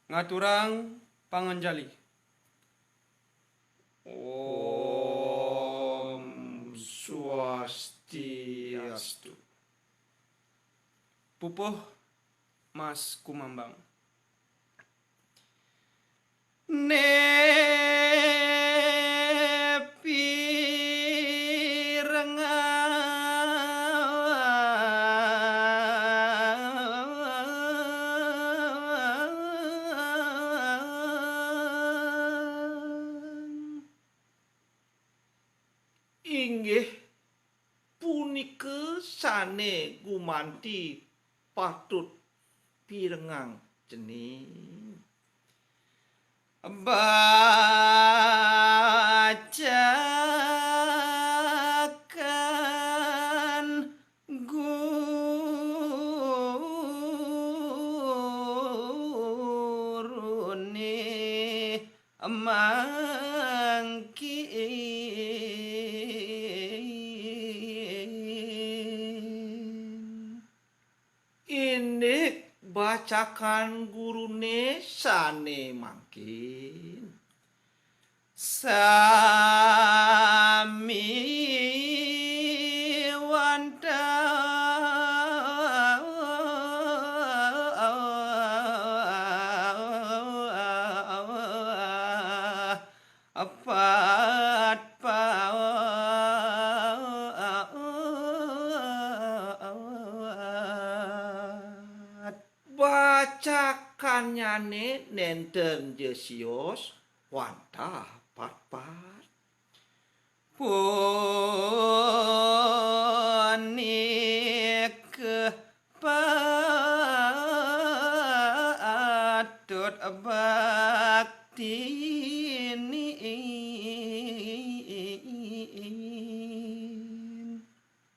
Ngaturang panganjali. Om Swastiastu. Pupuh Mas Kumambang. Inggih punika sane gumanti patut pirengang cening. Bacakan gurune mangkin. Ini bacakan gurune sane mangkin. Sami wanda apat Bacakannya nenten Yesios wantah pat-pat. punik patut bakti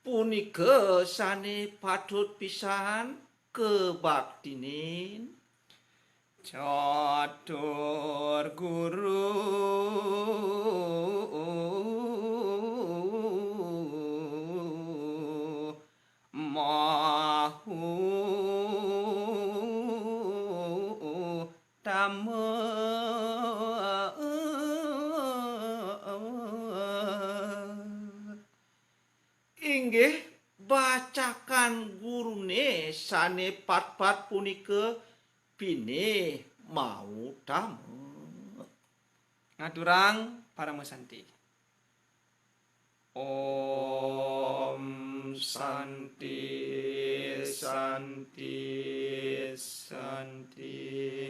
Punika sane patut pisan kebaktinin. catur guru mahu tamu Inggih bacakan gurune sane pat-pat punika pine mau tamu. ngaturang para mesanti. Om Santi Santi Santi.